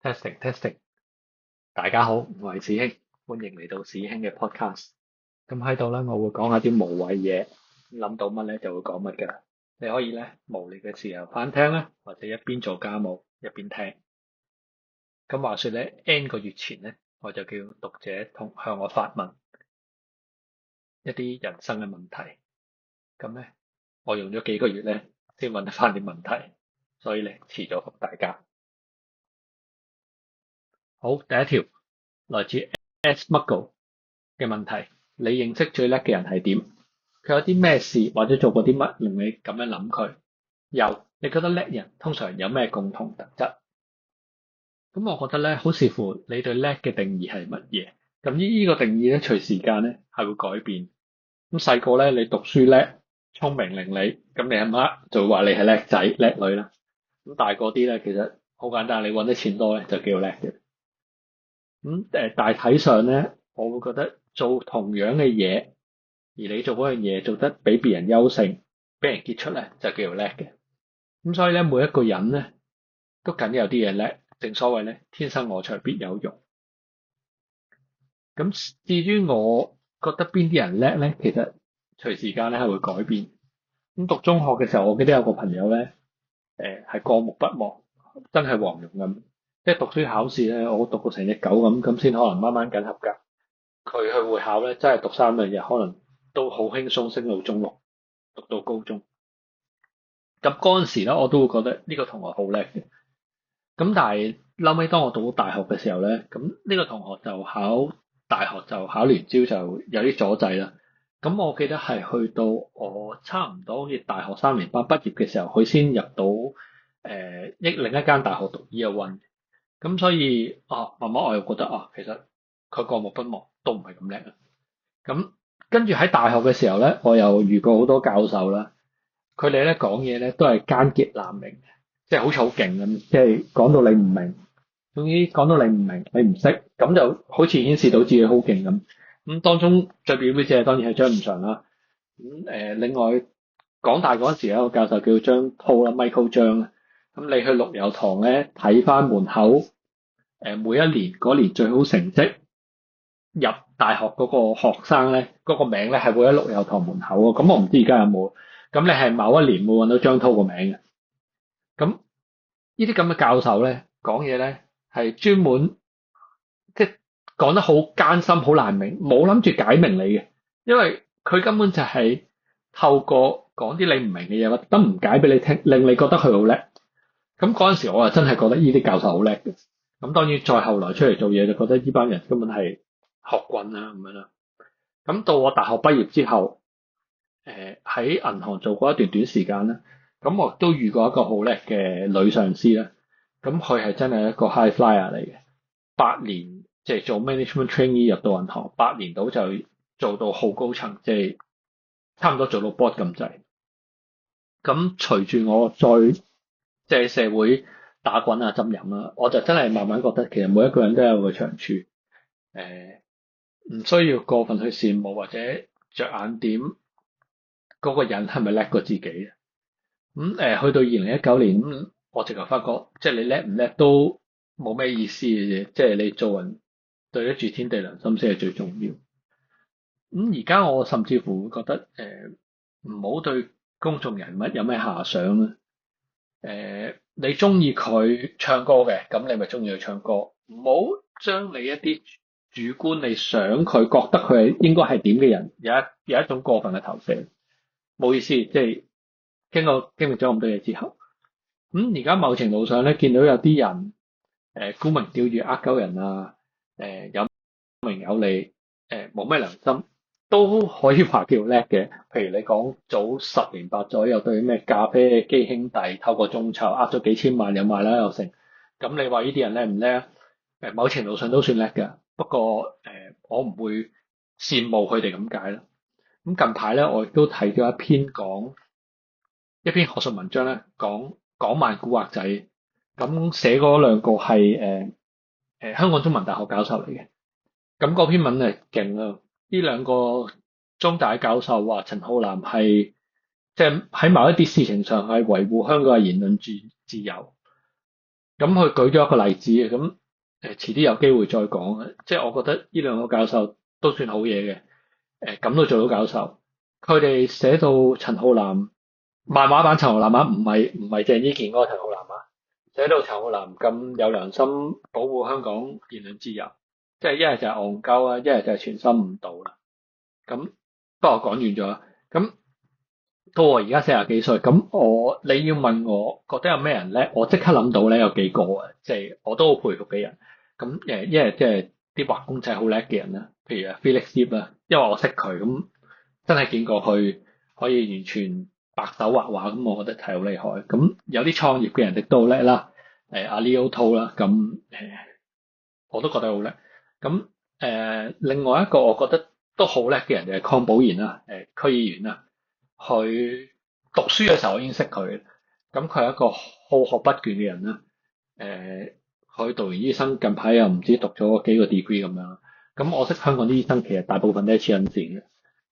Testing testing，大家好，我係子興，歡迎嚟到子興嘅 podcast。咁喺度咧，我會講下啲無謂嘢，諗到乜咧就會講乜㗎啦。你可以咧無聊嘅時候翻聽啦，或者一邊做家務一邊聽。咁話說咧，N 個月前咧，我就叫讀者向我發問一啲人生嘅問題。咁咧，我用咗幾個月咧先揾得翻啲問題，所以咧遲咗覆大家。好，第一條來自 S Muggle 嘅問題，你認識最叻嘅人係點？佢有啲咩事或者做過啲乜令你咁樣諗佢？又你覺得叻人通常有咩共同特質？咁我覺得咧，好視乎你對叻嘅定義係乜嘢。咁呢個定義咧，隨時間咧係會改變。咁細個咧，你讀書叻、聰明伶俐，咁你阿媽就會話你係叻仔叻女啦。咁大個啲咧，其實好簡單，你揾得錢多咧就叫叻嘅。大體上咧，我會覺得做同樣嘅嘢，而你做嗰樣嘢做得比別人優勝，俾人傑出咧，就叫做叻嘅。咁所以咧，每一個人咧都梗有啲嘢叻，正所謂咧，天生我材必有用。咁至於我覺得邊啲人叻咧，其實隨時間咧係會改變。咁讀中學嘅時候，我記得有個朋友咧，係過目不忘，真係黃蓉咁。即係讀書考試咧，我讀到成隻狗咁先可能掹掹緊合格。佢去會考咧，真係讀3兩日，可能都好輕鬆升到中六，讀到高中。咁嗰陣時咧，我都會覺得呢個同學好叻嘅。咁但係後尾當我讀到大學嘅時候咧，咁呢個同學就考大學就考聯招就有啲阻滯啦。咁我記得係去到我差唔多好似大學3年班畢業嘅時候，佢先入到另一間大學讀 Year One。咁所以慢慢我又覺得其實佢過目不忘都唔係咁叻啊。咁跟住喺大學嘅時候咧，我又遇過好多教授啦，佢哋咧講嘢咧都係艱澀難明，即係好似好勁咁，即係講到你唔明，總之講到你唔明，你唔識，咁就好似顯示到自己好勁咁。咁當中最表表者當然係張五常啦。另外港大嗰陣時有一個教授叫張濤啦，Michael 張啦。咁你去陸游堂咧睇翻門口，每一年嗰年最好成績入大學嗰個學生咧，嗰個名咧係會喺陸游堂門口喎。咁我唔知而家有冇。咁你係某一年會揾到張濤個名嘅。咁呢啲咁嘅教授咧講嘢咧係專門即係講得好艱辛、好難明，冇諗住解明你嘅，因為佢根本就係透過講啲你唔明嘅嘢，或者唔解俾你聽，令你覺得佢好叻。咁嗰陣時我啊真係覺得呢啲教授好叻嘅。咁當然再後來出嚟做嘢就覺得呢班人根本係學棍啦咁樣啦。咁到我大學畢業之後，喺銀行做過一段短時間啦。咁我都遇過一個好叻嘅女上司啦。咁佢係真係一個 high flyer 嚟嘅，8年即係做 management trainee 入到銀行，8年到就做到好高層，即係差唔多做到 board 咁滯。咁隨住我再即係社會打滾啊、浸淫啦，我就真係慢慢覺得其實每一個人都有個長處，唔需要過分去羨慕或者着眼點嗰個人係咪叻過自己嘅。去到2019年我直頭發覺，即係你叻唔叻都冇咩意思嘅啫，即係你做人對得住天地良心先係最重要。而家我甚至乎會覺得，唔好對公眾人物有咩遐想啦。你中意佢唱歌嘅，咁你咪中意佢唱歌，唔好將你一啲主觀你想佢覺得佢係應該係點嘅人，有一種過分嘅投射，冇意思。即係經歷咗咁多嘢之後，而家某程度上咧，見到有啲人沽名釣譽呃鳩人啊，有名有利，冇咩良心，都可以話叫叻嘅。譬如你講早10年8載有對咩咖啡機兄弟透過眾籌呃咗幾千萬又賣啦又成，咁你話呢啲人叻唔叻啊？某程度上都算叻㗎，不過我唔會羨慕佢哋咁解啦。咁近排咧，我亦都睇咗一篇學術文章咧，講港漫古惑仔，咁寫嗰兩個係香港中文大學教授嚟嘅。咁嗰篇文係勁啊！呢兩個中大教授話陳浩南係即係喺某一啲事情上係維護香港嘅言論自由。咁佢舉咗一個例子嘅，咁遲啲有機會再講啊。即係我覺得呢兩個教授都算好嘢嘅，咁都做到教授。佢哋寫到陳浩南漫畫版陳浩南啊，唔係鄭伊健嗰個陳浩南啊，寫到陳浩南咁有良心保護香港言論自由，即係一係就係戇鳩啊，一係就係全心誤導啦。咁不過我講完咗啦，咁到我而家40幾歲，咁你要問我覺得有咩人叻，我即刻諗到咧有幾個啊，即係我都好佩服嘅人。咁一係即係啲畫公仔好叻嘅人啦，譬如 Felix Yip 啦，因為我識佢，咁真係見過佢可以完全白手畫畫，咁我覺得係好厲害。咁有啲創業嘅人亦都好叻啦，阿 Leo To 啦，咁我都覺得好叻。咁另外一個我覺得都好叻嘅人就係鄺寶賢啦，區議員啦。佢讀書嘅時候我已經識佢，咁佢係一個好學不倦嘅人啦。佢讀完醫生，近排又唔知讀咗幾個 degree 咁樣。咁我識香港啲醫生，其實大部分都係黐撚線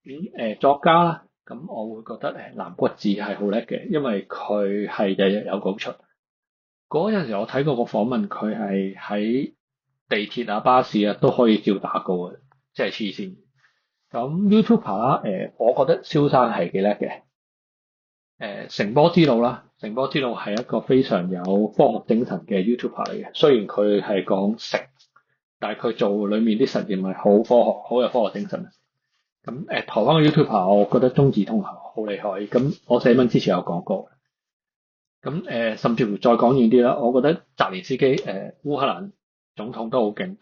嘅。作家啦，咁我會覺得南骨子係好叻嘅，因為佢係日日有稿出。嗰陣時我睇過個訪問，佢係喺地鐵啊、巴士啊都可以照打稿嘅，即係黐線。咁 YouTuber 啦，我覺得蕭生係幾叻嘅。成波之路啦，成波之路係一個非常有科學精神嘅 YouTuber 嚟嘅。雖然佢係講食，但係佢做裡面啲實驗係好科學，好有科學精神。咁台灣嘅 YouTuber，我覺得中字通好厲害。咁我寫文之前有講過。咁甚至乎再講遠啲啦，我覺得澤連斯基烏克蘭總統都好勁，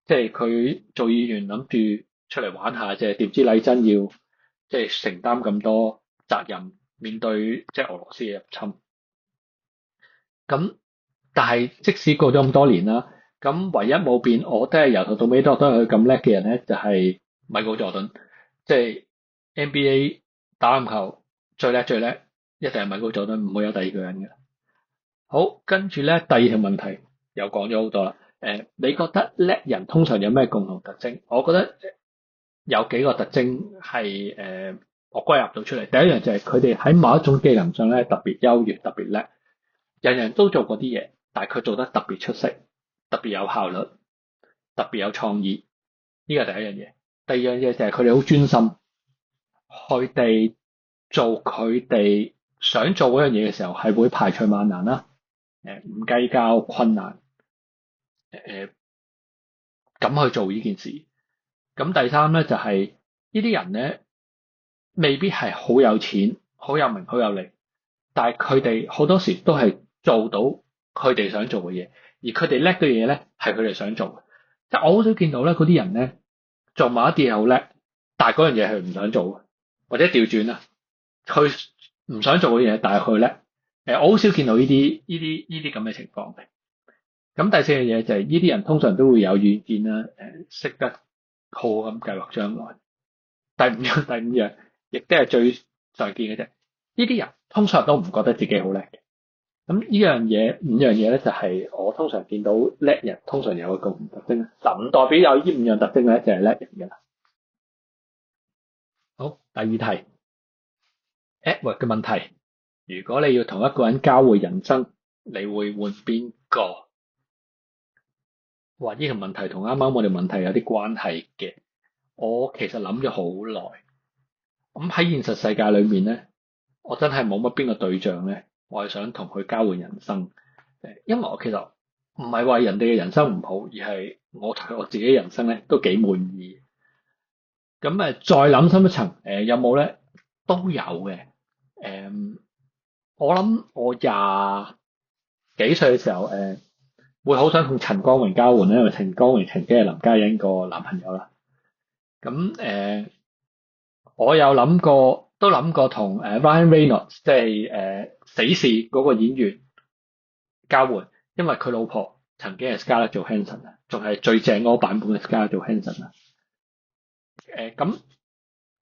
即係佢做議員諗住出嚟玩下啫，點知禮真要即係承擔咁多責任，面對即係俄羅斯嘅入侵。咁但係即使過咗咁多年啦，咁唯一冇變，我都係由頭到尾都係佢咁叻嘅人咧，就係米高佐敦，即係 NBA 打籃球最叻最叻，一定係米高佐敦，唔會有第二個人嘅。好，跟住咧第二條問題又講咗好多啦。你覺得叻人通常有咩共同特徵？我覺得有幾個特徵係我歸納到出嚟。第一樣就係佢哋喺某一種技能上咧特別優越、特別叻。人人都做過啲嘢，但係佢做得特別出色、特別有效率、特別有創意。呢個係第一樣嘢。第二樣嘢就係佢哋好專心，佢哋做佢哋想做嗰樣嘢嘅時候係會排除萬難啦。唔計較困難，咁去做呢件事。咁第三咧就係呢啲人咧，未必係好有錢、好有名、好有利，但係佢哋好多時都係做到佢哋想做嘅嘢，而佢哋叻嘅嘢咧係佢哋想做嘅。即係我好少見到咧嗰啲人咧做某一啲嘢好叻，但係嗰樣嘢係唔想做嘅，或者調轉啦，佢唔想做嘅嘢，但係佢叻。我好少見到呢啲咁嘅情況嘅。咁第四樣嘢就係呢啲人通常都會有遠見啦，識得好好咁計劃將來。第五樣亦都係最常見嘅啫。呢啲人通常都唔覺得自己好叻嘅。咁呢樣嘢5樣嘢咧，就係我通常見到叻人通常有嘅共同特徵。嗱，唔代表有呢5樣特徵咧就係叻人嘅啦。好，第二題 Edward 嘅問題。如果你要同一個人交換人生，你會換邊個？哇！呢條問題同啱啱我哋問題有啲關係嘅。我其實諗咗好耐。咁喺現實世界裏面咧，我真係冇乜邊個對象咧，我係想同佢交換人生。因為我其實唔係話人哋嘅人生唔好，而係我對我自己人生咧都幾滿意。咁再諗深一層，有冇咧？都有嘅。我諗我20幾歲嘅時候，會好想同陳光榮交換咧，因為陳光榮曾經係林嘉欣個男朋友啦。咁我有諗過，都諗過同Ryan Reynolds，即係死侍嗰個演員交換，因為佢老婆曾經係 Scarlett Johansson 啊，仲係最正嗰個版本嘅 Scarlett Johansson 啊。咁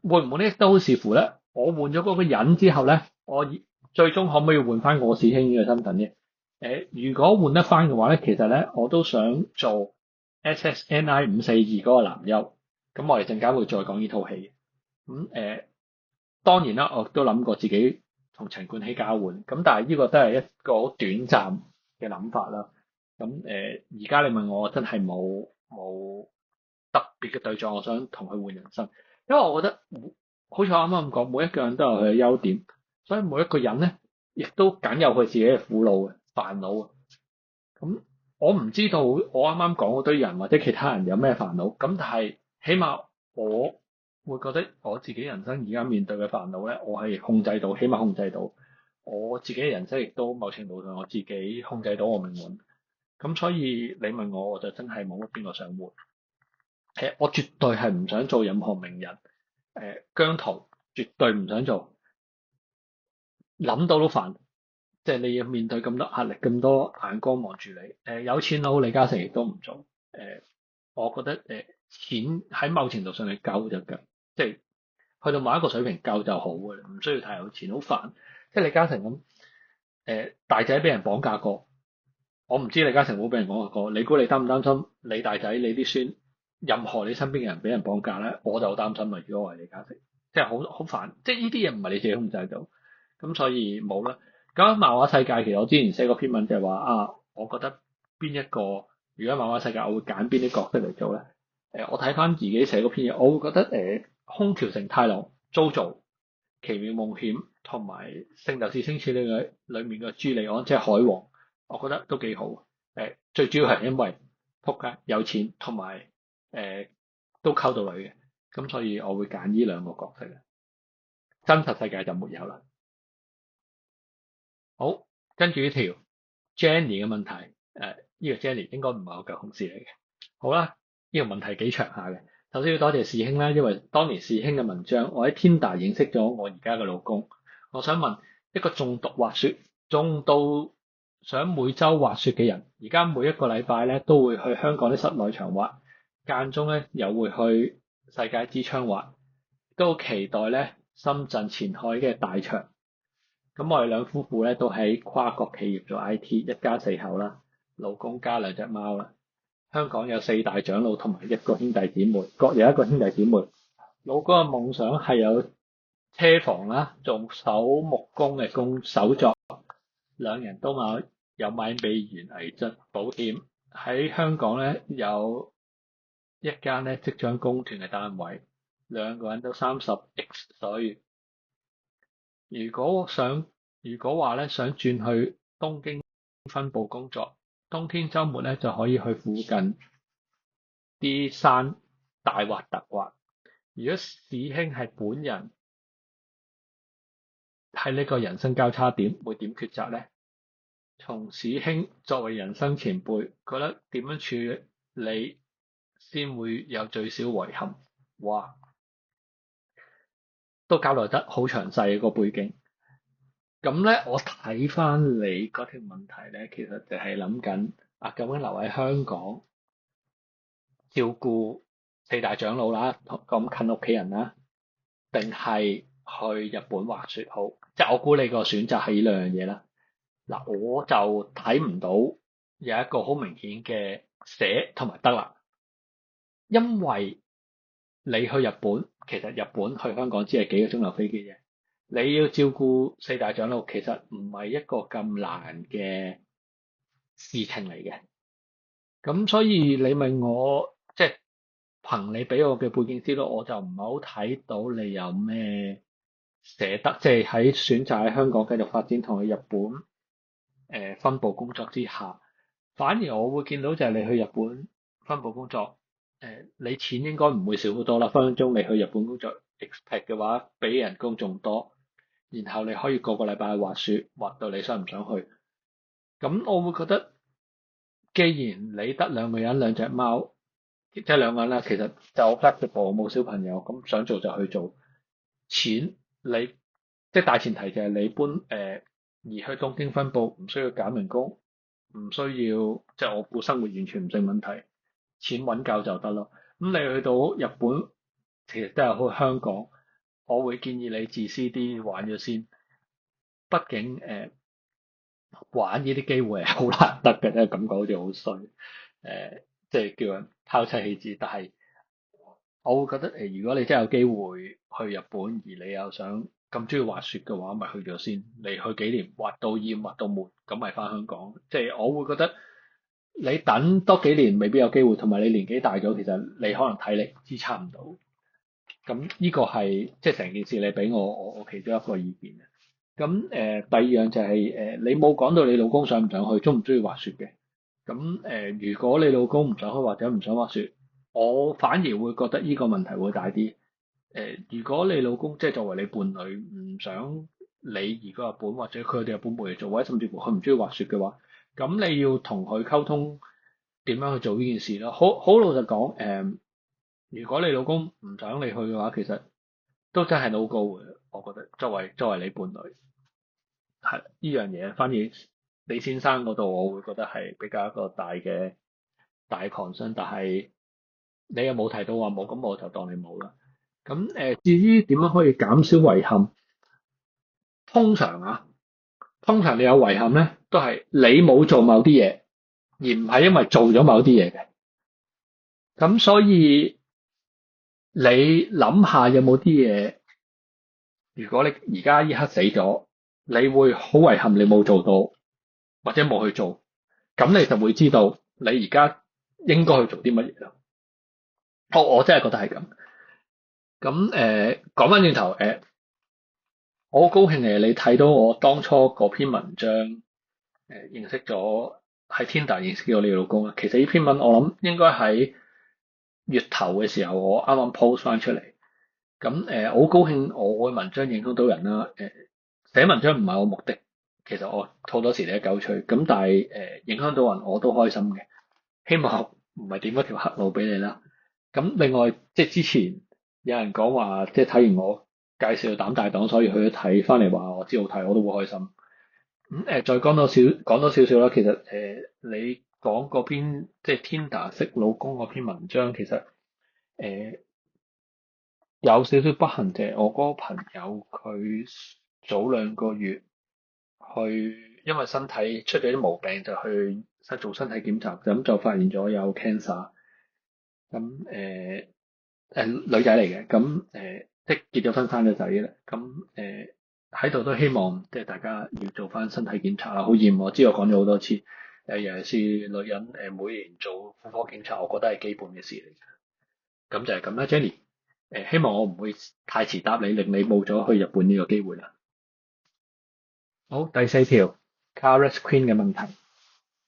會唔會咧都好視乎咧？我換咗嗰個人之後咧，我最終可唔可以換翻我師兄呢個身份咧？如果換得翻嘅話咧，其實咧我都想做 SSNI 542嗰個男優。咁我哋陣間會再講呢套戲。咁當然啦，我都諗過自己同陳冠希交換，咁但係呢個都係一個好短暫嘅諗法啦。咁而家你問我，我真係冇特別嘅對象，我想同佢換人生，因為我覺得好似我啱啱咁講，每一個人都有佢嘅優點，所以每一個人咧，亦都梗有佢自己嘅苦惱嘅煩惱。咁我唔知道我啱啱講嗰堆人或者其他人有咩煩惱，咁但係起碼我會覺得我自己人生而家面對嘅煩惱咧，我係控制到，起碼控制到我自己嘅人生，亦都某程度上我自己控制到我命運。咁所以你問我，我就真係冇乜邊個想換。我絕對係唔想做任何名人，姜濤絕對唔想做，諗到都煩。即係你要面對咁多壓力、咁多眼光望住你。有錢佬李嘉誠亦都唔做。我覺得錢喺某程度上係夠就夠，即係去到某一個水平夠就好嘅啦，唔需要太有錢，好煩。即係李嘉誠咁，大仔俾人綁架過，我唔知李嘉誠冇俾人綁架過。你估你擔唔擔心你大仔、你啲孫、任何你身邊嘅人俾人綁架咧？我就好擔心啦。如果我係李嘉誠，即係好煩。即係呢啲嘢唔係你自己控制到，咁所以冇啦。咁漫畫世界其實我之前寫過篇文就係話啊，我覺得邊一個如果漫畫世界我會揀邊啲角色嚟做咧？我睇翻自己寫嗰篇嘢，我會覺得空條承太郎、JoJo、奇妙夢險同埋聖鬥士星矢呢個裡面嘅朱利安，即係海王，我覺得都幾好。最主要係因為仆街有錢同埋都溝到女嘅，咁所以我會揀呢兩個角色嘅。真實世界就沒有啦。好，跟住呢條 Jenny 嘅問題，呢個 Jenny 應該唔係我舊同事嚟嘅。好啦，呢個問題幾長下嘅。首先要多謝師兄啦，因為當年師兄嘅文章，我喺 Tinder 認識咗我而家嘅老公。我想問一個重度滑雪，重到想每週滑雪嘅人，而家每一個禮拜咧都會去香港啲室內場滑，間中咧又會去世界之窗滑，都期待咧深圳前海嘅大場。咁我哋兩夫婦咧都喺跨國企業做 IT，一家四口啦，老公加兩隻貓啦。香港有四大長老同埋一個兄弟姊妹，各有一個兄弟姊妹。老公嘅夢想係有車房啦，做手木工嘅手作。兩人都有買美元危疾保險。喺香港咧有一間咧即將供團嘅單位，兩個人都30X 歲。如果話咧想轉去東京分部工作，冬天週末咧就可以去附近啲山大滑特滑。如果師兄係本人喺呢個人生交叉點，會點抉擇咧？從師兄作為人生前輩，覺得點樣處理先會有最少遺憾？哇，都交代得好詳細個背景。咁咧，我睇翻你嗰條問題咧，其實就係諗緊啊，究竟留喺香港照顧四大長老啦，咁近屋企人啦，定係去日本滑雪好？即係我估你個選擇係呢兩樣嘢啦。嗱，我就睇唔到有一個好明顯嘅捨同埋得啦，因為你去日本，其實日本去香港只係幾個鐘頭飛機啫。你要照顧四大長老，其實唔係一個咁難嘅事情嚟嘅。咁所以你問我，即係憑你俾我嘅背景資料，我就唔係好睇到你有咩捨得，即係喺選擇喺香港繼續發展同去日本分部工作之下，反而我會見到就係你去日本分部工作，你錢應該唔會少好多啦。分分鐘你去日本工作 expect 嘅話，比人工仲多，然後你可以個個禮拜去滑雪，滑到你想唔想去。咁我會覺得，既然你得兩個人兩隻貓，即係兩個人啦，其實就 flexible 冇小朋友，咁想做就去做。錢你即係大前提就係你搬而去東京分部，唔需要減人工，唔需要即係我估生活完全唔成問題，錢揾夠就得咯。咁你去到日本，其實都係好香港，我會建議你自私啲玩咗先，畢竟玩呢啲機會係好難得嘅，咧感覺好似好衰，即係叫人拋妻棄子。但係我會覺得如果你真係有機會去日本，而你又想咁中意滑雪嘅話，咪去咗先。你去幾年滑到厭滑到悶，咁咪翻香港。即係我會覺得你等多幾年未必有機會，同埋你年紀大咗，其實你可能體力支撐唔到。咁呢個係即係成件事你俾我其中一個意見。咁第二樣就係你冇講到你老公想唔想去，中唔中意滑雪嘅。咁如果你老公唔想去或者唔想滑雪，我反而會覺得呢個問題會大啲。如果你老公即係作為你伴侶唔想你而個日本或者佢哋日本冇嘢做，或者甚至乎佢唔中意滑雪嘅話，咁你要同佢溝通點樣去做呢件事咯。好老實講，如果你老公唔想你去嘅話，其實都真係 no go 嘅。我覺得作為你伴侶係呢樣嘢，反而你先生嗰度，我會覺得係比較一個大 concern，但係你又冇提到話冇，咁我就當你冇啦。咁至於點樣可以減少遺憾？通常啊，通常你有遺憾咧，都係你冇做某啲嘢，而唔係因為做咗某啲嘢嘅。咁所以你諗下有冇啲嘢，如果你而家呢刻死咗，你會好遺憾你冇做到，或者冇去做，咁你就會知道你而家應該去做啲乜嘢咯。我真係覺得係咁。咁講翻轉頭我好高興你睇到我當初嗰篇文章，認識咗喺 Tinder 認識咗你老公啊。其實呢篇文我諗應該喺月頭嘅時候，我啱啱 post 翻出嚟。咁我好高興我嘅文章影響到人啦。寫文章唔係我目的，其實我好多時你一鳩吹。咁但係影響到人我都開心嘅。希望唔係點一條黑路俾你啦。咁另外即係之前有人講話，即係睇完我介紹膽大黨，所以去咗睇翻嚟話我知好睇，我都會開心。咁再講多少少啦。其實你講嗰篇即係 Tinder 識老公嗰篇文章，其實誒有少少不幸嘅。我嗰個朋友佢早2個月因為身體出咗啲毛病，就去做身體檢查，就發現咗有 cancer。咁女仔嚟嘅。咁即係結咗婚生咗仔啦。咁喺度都希望即係大家要做翻身體檢查啦。好厭，我知我講咗好多次。尤其是女人每年做婦科檢查，我覺得係基本嘅事嚟嘅。咁就係咁啦，Jenny。希望我唔會太遲答你，令你冇咗去日本呢個機會啦。好，第四條 Caress Queen 嘅問題。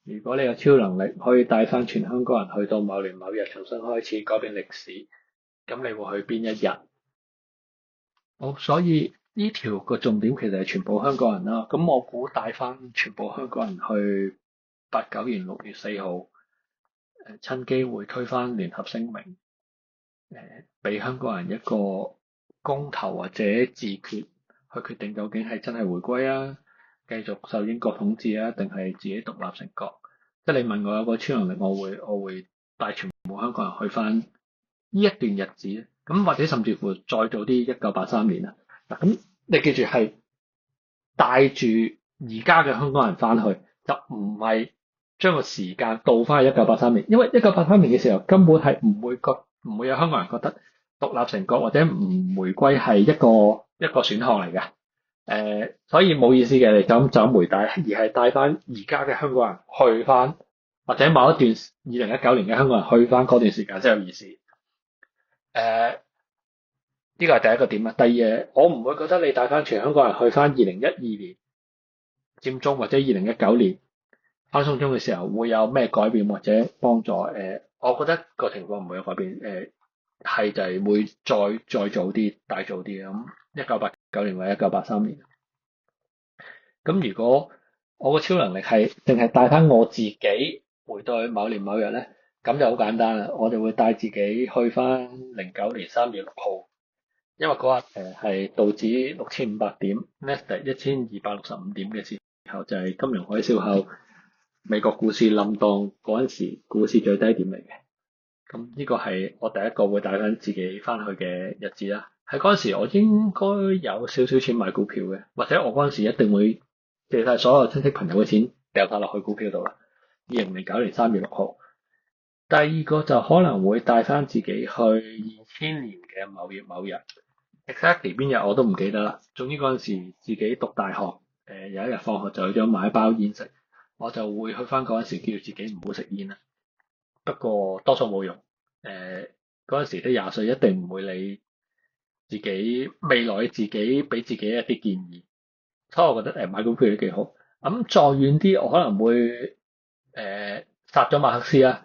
如果你有超能力，可以帶翻全香港人去到某年某日重新開始改變歷史，咁你會去邊一日？好，所以呢條個重點其實係全部香港人啦。咁我估帶翻全部香港人去89年6月4號，趁機會推翻聯合聲明，俾香港人一個公投或者自決去決定究竟係真係回歸啊，繼續受英國統治啊，定係自己獨立成國？即係你問我有個超能力，我會帶全部香港人去翻呢一段日子，咁或者甚至乎再早啲1983年啊。嗱，咁你記住係帶住而家嘅香港人翻去，就唔係將個時間倒翻去1983年，因為1983年嘅時候根本係唔會有香港人覺得獨立成國或者唔回歸係一個選項嚟嘅。所以冇意思嘅，你就咁回帶，而係帶翻而家嘅香港人去翻，或者某一段2019年嘅香港人去翻嗰段時間先有意思。呢個係第一個點啊。第二，我唔會覺得你帶翻全香港人去翻2012年佔中或者2019年翻送中嘅時候會有咩改變或者幫助？我覺得個情況唔會有改變。係就係會再早啲，大早啲咁。1989年或者1983年。咁如果我個超能力係淨係帶翻我自己回到去某年某日咧，咁就好簡單啦。我就會帶自己去翻09年3月6號。因為嗰日係道指6500點，Nasdaq 1265點嘅時候，就係金融海嘯後美國股市冧檔嗰陣時，股市最低點嚟嘅。咁呢個係我第一個會帶翻自己翻去嘅日子啦。喺嗰陣時，我應該有少少錢買股票嘅，或者我嗰陣時一定會借晒所有親戚朋友嘅錢掉晒落去股票度啦。2009年3月6號。第二個就可能會帶翻自己去2000年嘅某月某日。exactly 邊日我都唔記得啦。總之嗰陣時自己讀大學，有一日放學就去咗買一包煙食。我就會去翻嗰陣時叫自己唔好食煙啦。不過多數冇用。嗰陣時都廿歲，一定唔會理自己未來嘅自己，俾自己一啲建議。所以我覺得買股票都幾好。咁再遠啲，我可能會殺咗馬克思啦。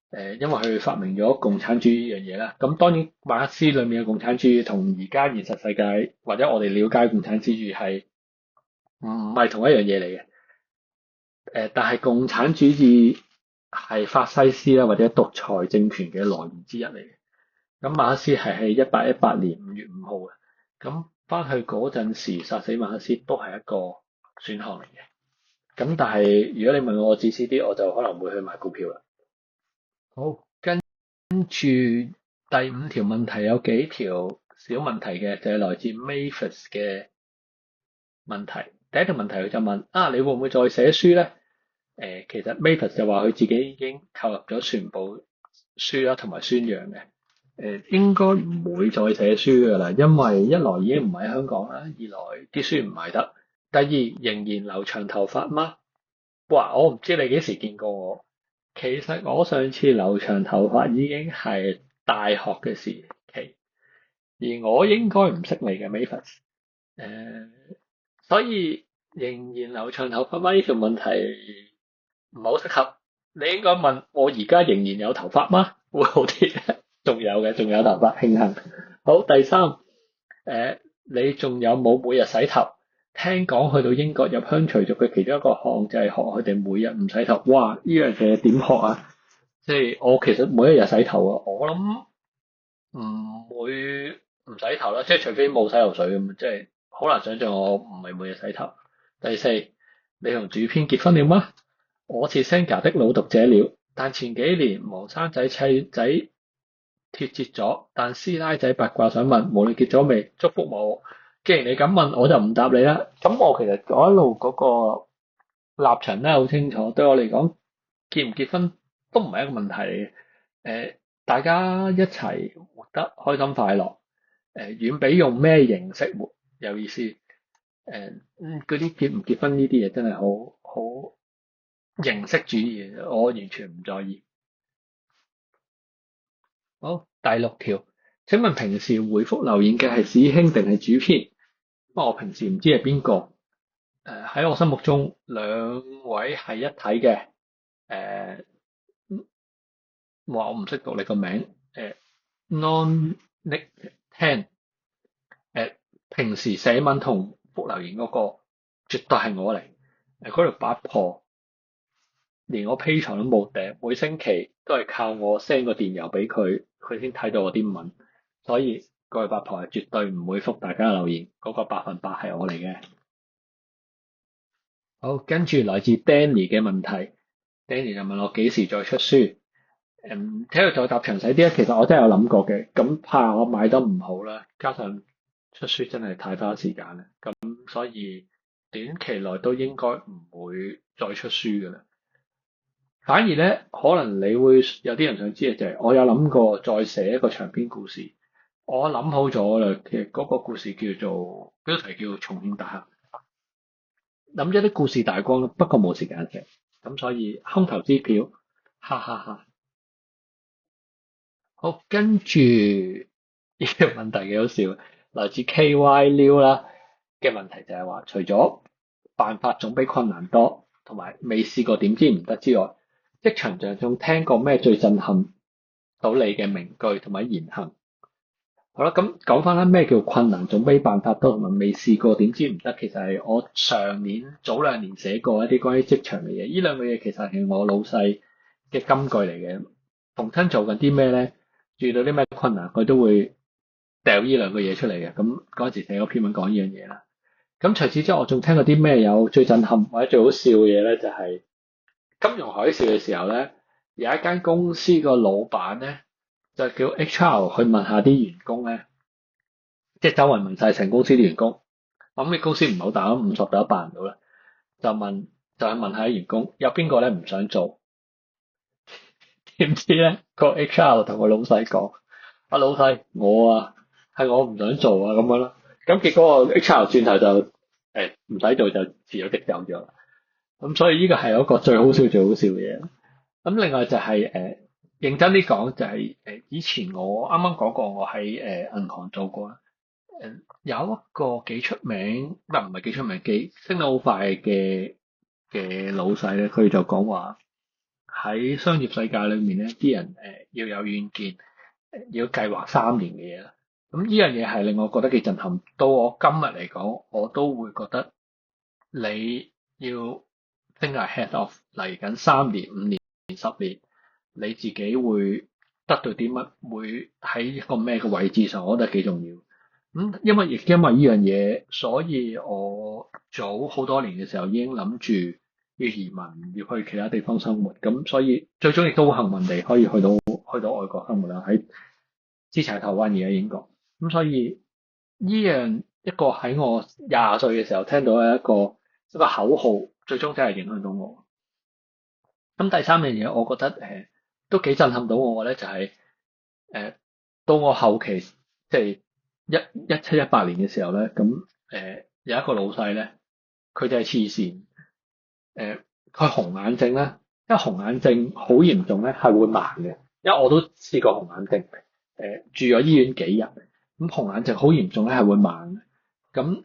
因為佢發明咗共產主義呢樣嘢啦。咁當然馬克思裡面嘅共產主義同而家現實世界或者我哋了解共產主義係唔係同一樣嘢嚟嘅。但係共產主義係法西斯啦或者獨裁政權嘅來源之一嚟嘅。咁馬克思係喺1818年5月5號嘅。咁翻去嗰陣時殺死馬克思都係一個選項嚟嘅。咁但係如果你問我自私啲，我就可能會去買股票啦。好，跟住第五條問題有幾條小問題嘅，就係來自 Mavis 嘅問題。第一條問題佢就問你會唔會再寫書咧？其實 Mavis 就話佢自己已經購入咗全部書啦，同埋宣揚嘅。應該唔會再寫書噶啦，因為一來已經唔喺香港啦，二來啲書唔賣得。第二，仍然留長頭髮嗎？哇！我唔知你幾時見過我。其實我上次留長頭髮已經係大學嘅時期，而我應該唔識你嘅 Mavis。所以仍然留長頭髮嗎？呢條問題唔係好適合。你應該問我而家仍然有頭髮嗎？會好啲。仲有嘅，仲有頭髮，慶幸。好，第三，你仲有冇每日洗頭？聽講去到英國入鄉隨俗嘅其中一個項就係學佢哋每日唔洗頭。哇！呢樣嘢點學啊？即係我其實每一日洗頭啊，我諗唔會唔洗頭啦，即係除非冇洗頭水咁，即係好難想象我唔係每日洗頭。第四，你同主編結婚了嗎？我是 Senga 的老讀者了，但前幾年忙生仔砌仔脫節咗，但師奶仔八卦想問，無論結咗未，祝福我。既然你咁問，我就唔答你啦。咁我其實我一路嗰個立場咧好清楚，對我嚟講，結唔結婚都唔係一個問題嚟嘅。大家一齊活得開心快樂，遠比用咩形式活有意思。嗰啲結唔結婚呢啲嘢真係好形式主義，我完全唔在意。好，第六條，請問平時回覆留言嘅係師兄定係主編？我平時唔知係邊個。喺我心目中兩位係一體嘅。我唔識讀你個名。Non-Nick Ten。平時寫文同覆留言嗰個絕對係我嚟。嗰條八婆連我 Patreon 都冇訂，每星期都係靠我 send 個電郵俾佢，佢先睇到我啲文。所以嗰條八婆係絕對唔會覆大家留言，嗰個100%係我嚟嘅。好，跟住來自 Danny 嘅問題。Danny 就問我幾時再出書。睇佢再答詳細啲啊。其實我真係有諗過嘅，咁怕我買得唔好啦，加上出書真係太花時間啦，咁所以短期內都應該唔會再出書㗎啦。反而咧，可能你會有啲人想知嘅就係，我有諗過再寫一個長篇故事。我諗好咗啦，其實嗰個故事叫做標題叫做《重慶大廈》，諗咗啲故事大綱，不過冇時間寫，咁所以空頭支票，哈哈哈。好，跟住呢個問題幾好笑，來自 KY Liu 啦嘅問題就係話，除咗辦法總比困難多，同埋未試過點知唔得之外，職場上仲聽過咩最震撼到你嘅名句同埋言行？好啦，咁講翻啦，咩叫困難總比辦法多，同埋未試過點知唔得？其實係我早兩年寫過一啲關於職場嘅嘢，呢兩句嘢其實係我老細嘅金句嚟嘅。逢親做緊啲咩咧？遇到啲咩困難，佢都會掉呢兩個嘢出嚟嘅。咁嗰陣時寫嗰篇文講呢樣嘢啦。咁除此之外，我仲聽過啲咩有最震撼或者最好笑嘅嘢咧？就係金融海嘯嘅時候咧，有一間公司個老闆咧就叫 HR 去問下啲員工咧，即係周圍問晒成公司啲員工。我諗你公司唔係好大，50到100人到啦，就係問下啲員工有邊個咧唔想做？點知咧個 HR 同個老細講：阿老細，係我唔想做啊咁樣咯。咁結果個 HR 轉頭就唔使做就辭咗職走咗啦。咁所以呢個係一個最好笑最好笑嘅嘢。咁另外就係、認真啲講就係、以前我啱啱講過我喺銀行做過啦。有一個幾出名，唔係幾出名，幾升得好快嘅老細咧，佢就講話喺商業世界裏面咧，啲人要有遠見，要計劃3年嘅嘢啦。咁呢樣嘢係令我覺得幾震撼。到我今日嚟講，我都會覺得你要 think ahead of 嚟緊3年、5年、10年，你自己會得到啲乜，會喺一個咩嘅位置上，我覺得幾重要。因為呢樣嘢，所以我早好多年嘅時候已經諗住要移民，要去其他地方生活。咁所以最終亦都好幸運地可以去到外國生活啦。之前喺台灣，而家英國。咁所以呢樣一個喺我20歲嘅時候聽到嘅一個口號，最終真係影響到我。咁第三樣嘢，我覺得都幾震撼到我嘅咧，就係到我後期即係17、18年嘅時候咧，咁有一個老細咧，佢就係黐線，佢紅眼症咧，因為紅眼症好嚴重咧，係會盲嘅。因為我都試過紅眼症，住咗醫院幾日，咁紅眼症好嚴重咧，係會盲嘅。咁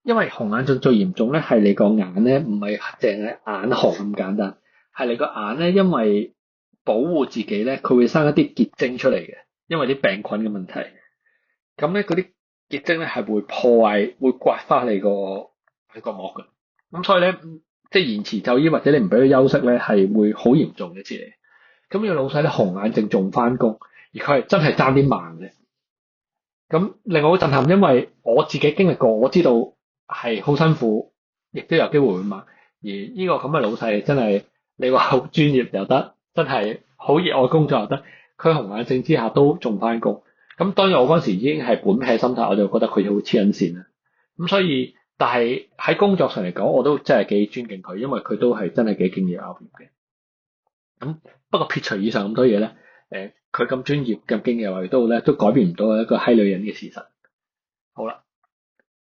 因為紅眼症最嚴重咧，係你個眼咧唔係淨係眼紅咁簡單，係你個眼咧因為保護自己咧，佢會生一啲結晶出嚟嘅，因為啲病菌嘅問題。咁咧嗰啲結晶咧係會破壞，會刮花你個膜嘅。咁所以咧，即係延遲就醫或者你唔俾佢休息咧，係會好嚴重嘅事嚟。咁呢個老細咧紅眼症仲翻工，而佢係真係爭啲盲嘅。咁令我好震撼，因為我自己經歷過，我知道係好辛苦，亦都有機會會盲。而呢個咁嘅老細真係你話好專業又得，真係好熱愛工作又得，佢紅眼症之下都仲翻工。咁當然我嗰時已經係本氣心態，我就覺得佢好黐緊線啦。咁所以，但係喺工作上嚟講，我都真係幾尊敬佢，因為佢都係真係幾敬業樂業嘅。咁不過撇除以上咁多嘢咧，佢咁專業、咁敬業樂業都好咧，都改變唔到一個閪女人嘅事實。好啦，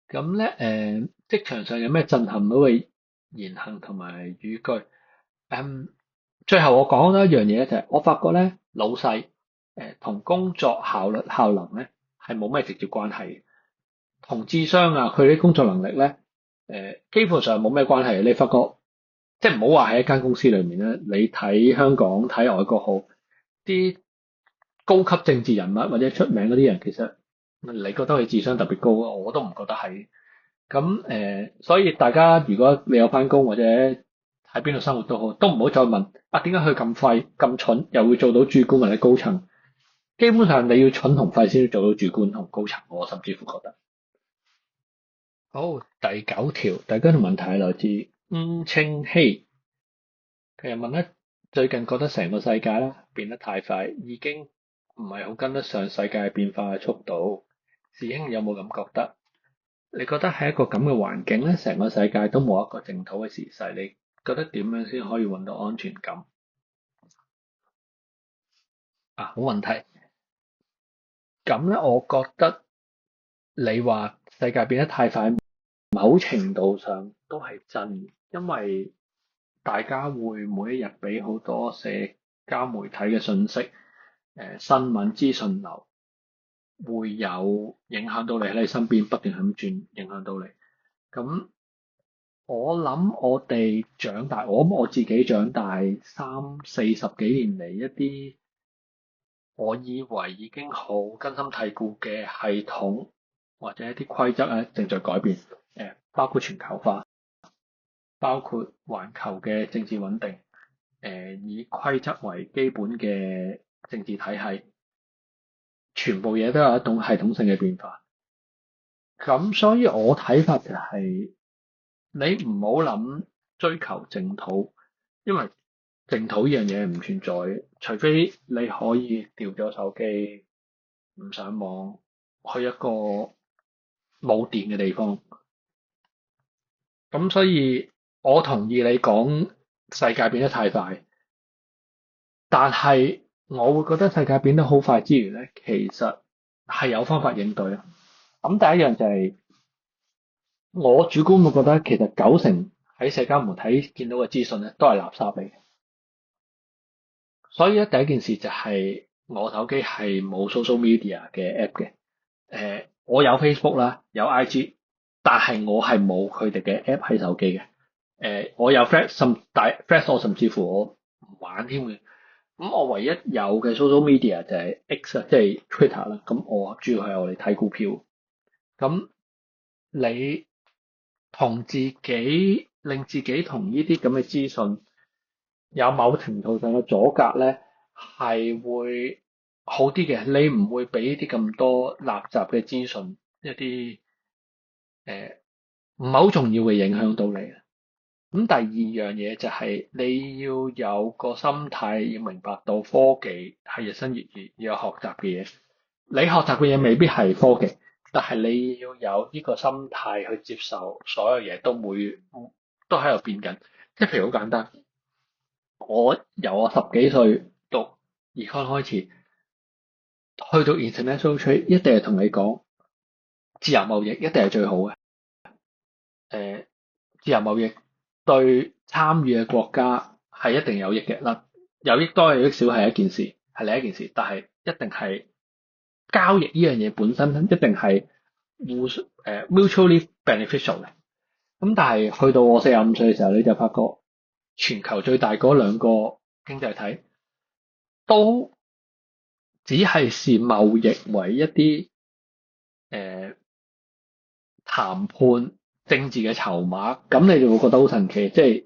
咁咧職場上有咩震撼到嘅言行同埋語句？最後我講多一樣嘢咧，就係我發覺咧，老細同工作效率效能咧係冇咩直接關係嘅，同智商啊佢啲工作能力咧基本上冇咩關係。你發覺即係唔好話喺一間公司裏面咧，你睇香港睇外國好啲高級政治人物或者出名嗰啲人，其實你覺得佢智商特別高啊？我都唔覺得係。咁所以大家如果你有返工或者喺邊度生活都好，都唔好再問啊點解佢咁廢咁蠢，又會做到主管或者高層。基本上你要蠢同廢先做到主管同高層，我甚至乎覺得。好，第9條，第9條問題係來自吳清希，佢又問咧，最近覺得成個世界咧變得太快，已經唔係好跟得上世界變化嘅速度。師兄有冇咁覺得？你覺得喺一個咁嘅環境咧，成個世界都冇一個淨土嘅時勢，你覺得點樣先可以搵到安全感？好問題。咁咧，我覺得你話世界變得太快，某程度上都係真，因為大家會每一日俾好多社交媒體嘅信息，新聞資訊流會有影響到你喺你身邊不斷咁轉，影響到你。咁我諗我哋長大，我諗我自己長大30-40幾年嚟，一啲我以為已經好根深蒂固嘅系統或者一啲規則咧，正在改變。包括全球化，包括環球嘅政治穩定，以規則為基本嘅政治體系，全部嘢都有一種系統性嘅變化。咁所以我睇法就係，你唔好諗追求淨土，因為淨土呢樣嘢唔存在，除非你可以掉咗手機，唔上網，去一個冇電嘅地方。咁所以我同意你講世界變得太快，但係我會覺得世界變得好快之餘咧，其實係有方法應對啊。咁第一樣就係我主觀會覺得其實90%喺社交媒體見到嘅資訊咧，都係垃圾嚟嘅。所以咧，第一件事就係我手機係冇 social media 嘅 app 嘅。我有 Facebook 啦，有 IG，但係我係冇佢哋嘅 app 喺手機嘅。我有 Threads 我甚至乎我唔玩添嘅。咁我唯一有嘅 social media 就係 X 啊，即係 Twitter 啦。咁我主要係我哋睇股票。咁你同自己令自己同呢啲咁嘅資訊有某程度上嘅阻隔咧，係會好啲嘅。你唔會俾呢啲咁多垃圾嘅資訊一啲唔係好重要嘅影響到你。咁第二樣嘢就係你要有個心態，要明白到科技係日新月異，要有學習嘅嘢。你學習嘅嘢未必係科技，但係你要有呢個心態去接受所有嘢都喺度變緊。即係譬如好簡單，由我十幾歲讀 econ 開始，去到 international trade，一定係同你講自由貿易一定係最好嘅。誒，自由貿易對參與嘅國家係一定有益嘅。嗱，有益多有益少係一件事，係另一件事，但係一定係交易呢樣嘢本身一定係mutually beneficial 嘅。咁但係去到我45歲嘅時候，你就發覺全球最大嗰兩個經濟體都只係視貿易為一啲談判政治嘅籌碼，咁你就會覺得好神奇，即係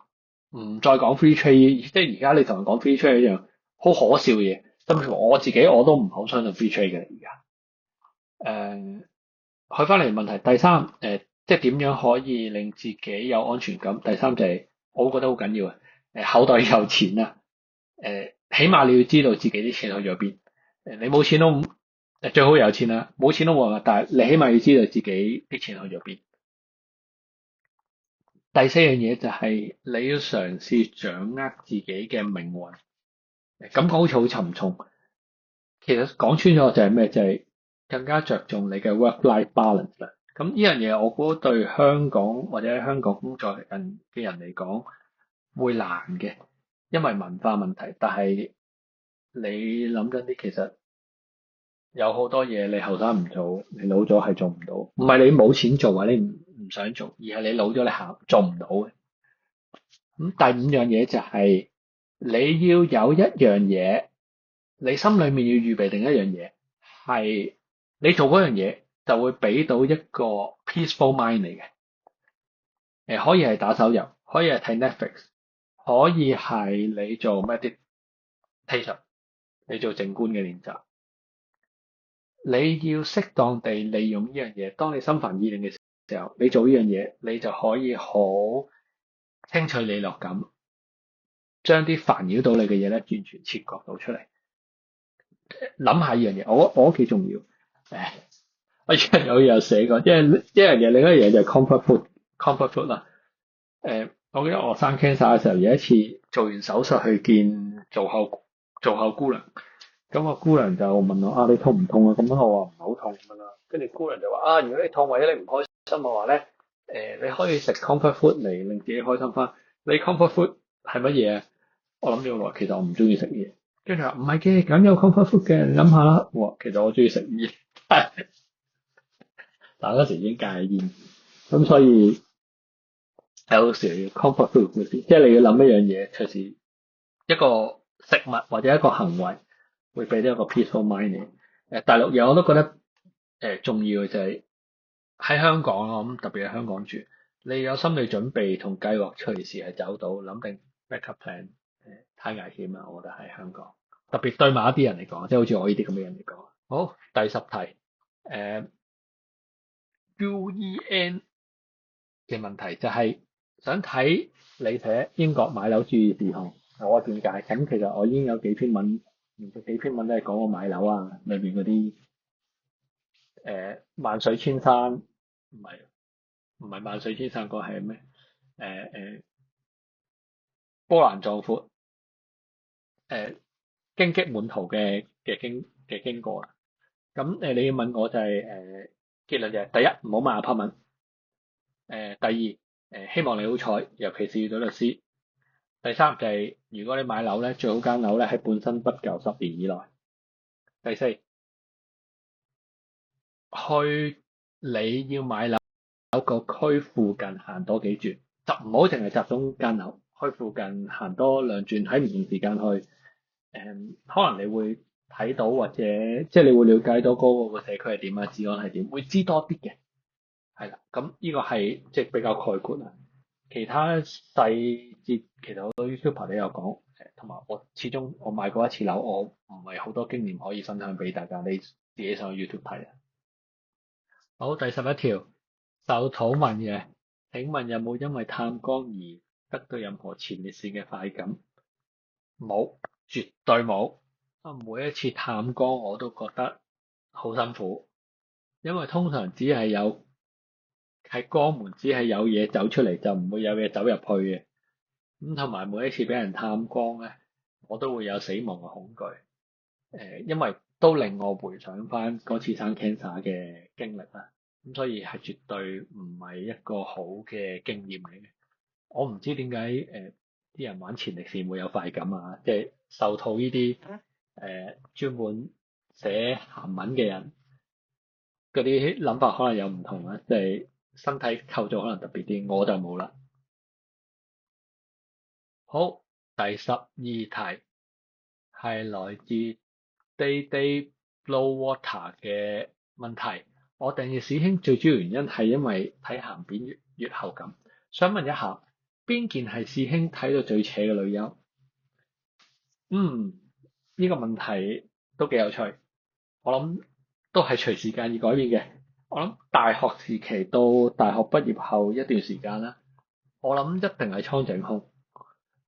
唔再講 free trade，即係而家你同人講 free trade 一樣好可笑嘅嘢。甚至乎我自己我都唔好相信 free trade 嘅而家。去翻嚟問題，第三即係點樣可以令自己有安全感？第三就係我覺得好緊要啊！口袋有錢啊！起碼你要知道自己啲錢去咗邊。你冇錢都最好有錢啦，冇錢都冇辦法，但係你起碼要知道自己啲錢去咗邊。第四樣嘢就係你要嘗試掌握自己嘅命運。感覺好似好沉重，其實講穿咗就係咩？就係更加着重你嘅 work-life balance 啦。咁呢樣嘢我估對香港或者喺香港工作嘅人嚟講會難嘅，因為文化問題。但係你諗緊啲，其實有好多嘢你後生唔做，你老咗係做唔到。唔係你冇錢做或者你唔想做，而係你老咗你做唔到嘅。咁第五樣嘢就係你要有一樣嘢，你心裏面要預備定一樣嘢，係你做嗰樣嘢就會俾到一個 peaceful mind 嚟嘅。可以係打手遊，可以係睇 Netflix，可以係你做 meditation，你做靜觀嘅練習。你要適當地利用呢樣嘢，當你心煩意亂嘅時候，你做呢樣嘢，你就可以好清脆利落咁，將啲煩擾到你嘅嘢咧，完全切割到出嚟。諗下呢樣嘢，我幾重要。我以前有寫過，因為一樣嘢，另一樣嘢就係 comfort food 啦。我記得我生 cancer 嘅時候，有一次做完手術去見做後姑娘，咁個姑娘就問我你痛唔痛啊？咁我話唔係好痛咁啦。跟住姑娘就話如果你痛或者你唔開心嘅話咧，你可以食 comfort food 嚟令自己開心翻。你 comfort food 係乜嘢啊？我諗咗好耐，其實我唔中意食嘢。跟住話唔係嘅，梗有 comfort food 嘅，你諗下啦。其實我中意食煙，但嗰時已經戒煙，咁所以有時 comfort food 嗰啲，即係你要諗一樣嘢，隨時一個食物或者一個行為會俾到一個 peaceful mind 你。第六樣我都覺得重要嘅就係喺香港咯，咁特別係香港住，你有心理準備同計劃隨時係走到，諗定 backup plan。太危險啦，我覺得喺香港，特別對某一啲人嚟講，即係好似我呢啲咁嘅人嚟講。好，第十題，UEN 嘅問題就係想睇你寫英國買樓注意事項，我點解？咁其實我已經有幾篇文，連續幾篇文都係講我買樓啊，裏邊嗰啲萬水千山，唔係萬水千山，個係咩？波瀾壯闊，荊棘滿途嘅經過啦。咁你要問我就係結論就係第一唔好買 apartment。第二希望你好彩，尤其是遇到律師。第三就係、如果你買樓咧，最好間樓咧係本身不夠10年以內。第四，去你要買樓個區附近行多幾轉，就唔好淨係集中間樓，去附近行多兩轉，喺唔同時間去。可能你會睇到或者即係你會了解到嗰個社區係點啊，治安係點，會知多啲嘅。係啦，咁呢個係即係比較概括啦。其他細節其實好多 YouTuber 都有講，同埋我始終我買過一次樓，我唔係好多經驗可以分享俾大家，你自己上去 YouTube 睇啊。好，第11條，受土問嘅，請問有冇因為探光而得到任何前列腺嘅快感？冇，絕對冇。每一次探光我都覺得好辛苦，因為通常只係有喺肛門只係有嘢走出嚟，就唔會有嘢走入去嘅。咁同埋每一次俾人探光咧，我都會有死亡嘅恐懼。因為都令我回想翻嗰次生 cancer 嘅經歷啦。咁所以係絕對唔係一個好嘅經驗嚟嘅。我唔知點解啲人玩前列腺會有快感啊，即係受套呢啲專門寫鹹文嘅人嗰啲諗法可能有唔同啦，即係身體構造可能特別啲，我就冇啦。好，第12題係來自 Day Day Blow Water 嘅問題。我訂閱師兄最主要原因係因為睇鹹片越後感。想問一下，邊件係師兄睇到最扯嘅女優？呢個問題都幾有趣。我諗都係隨時間而改變嘅。我諗大學時期到大學畢業後一段時間啦，我諗一定係蒼井空。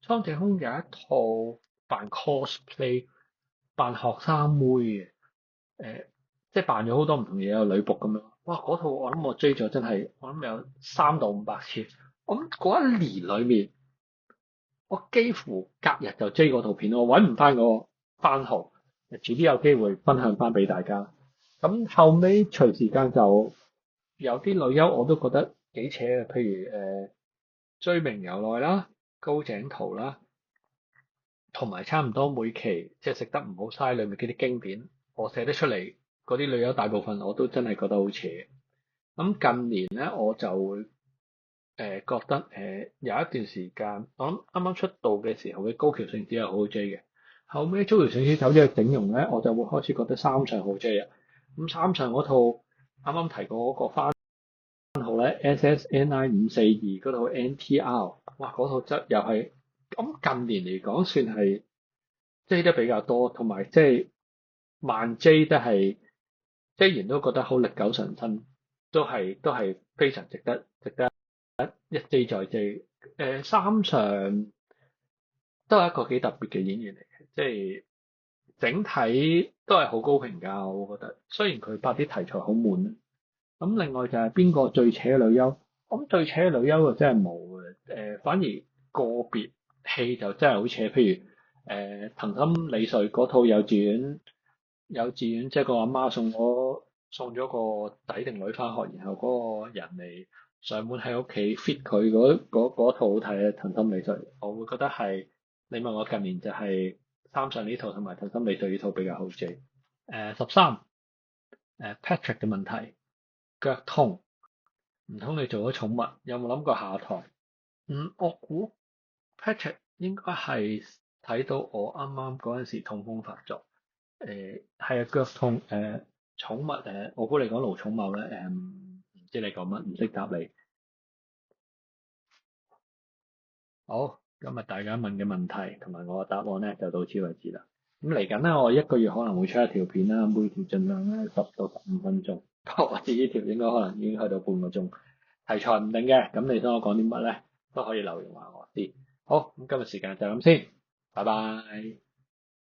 蒼井空有一套扮 cosplay 扮學生妹嘅，即係扮咗好多唔同嘢，有女僕咁樣。哇！嗰套我諗我追咗真係，我諗有300到500次。我諗嗰一年裡面，我幾乎隔日就追嗰套片，我揾唔翻個番號。遲啲有機會分享翻俾大家。咁後尾隨時間就有啲女優我都覺得幾扯嘅，譬如追名由來啦、高井桃啦，同埋差唔多每期即係食得唔好嘥裏面嗰啲經典，我寫得出嚟嗰啲女優大部分我都真係覺得好扯。咁近年咧我就會覺得有一段時間，我諗啱啱出道嘅時候嘅高橋聖子係好好追嘅，後尾高橋聖子走咗去整容咧，我就會開始覺得三上好追啊。咁三上嗰套啱啱提過嗰個番號咧 SSNI 542嗰套 NTR，哇嗰套質又係咁近年嚟講算係追得比較多，同埋即係慢 J 都係追完都覺得好歷久常新，都係非常值得一追再追。三上都係一個幾特別嘅演員嚟嘅，即係整體都係好高評價，我覺得。雖然佢拍啲題材好悶。咁另外就係邊個最扯女優？咁最扯女優就真係冇嘅。反而個別戲就真係好扯。譬如藤森李穗嗰套幼稚園即係個阿媽送咗個仔定女翻學，然後嗰個人嚟上門喺屋企 fit 佢嗰套好睇啊！藤森李穗，我會覺得係你問我近年就係三上呢套同埋藤森李穗呢套比較好追。13Patrick 嘅問題。腳痛，唔通你做咗寵物？有冇諗過下台？我估 Patrick 應該係睇到我啱啱嗰陣時痛風發作。係啊，腳痛。寵物我估你講盧寵茂咧。唔知你講乜，唔識答你。好，今日大家問嘅問題同埋我嘅答案咧就到此為止啦。咁嚟緊咧，我一個月可能會出一條片啦，每條盡量咧10到15分鐘。我自己條應該可能已經去到半個鐘。題材唔定嘅，咁你想我講啲乜咧，都可以留言話我知。好，咁今日時間就咁先，拜拜。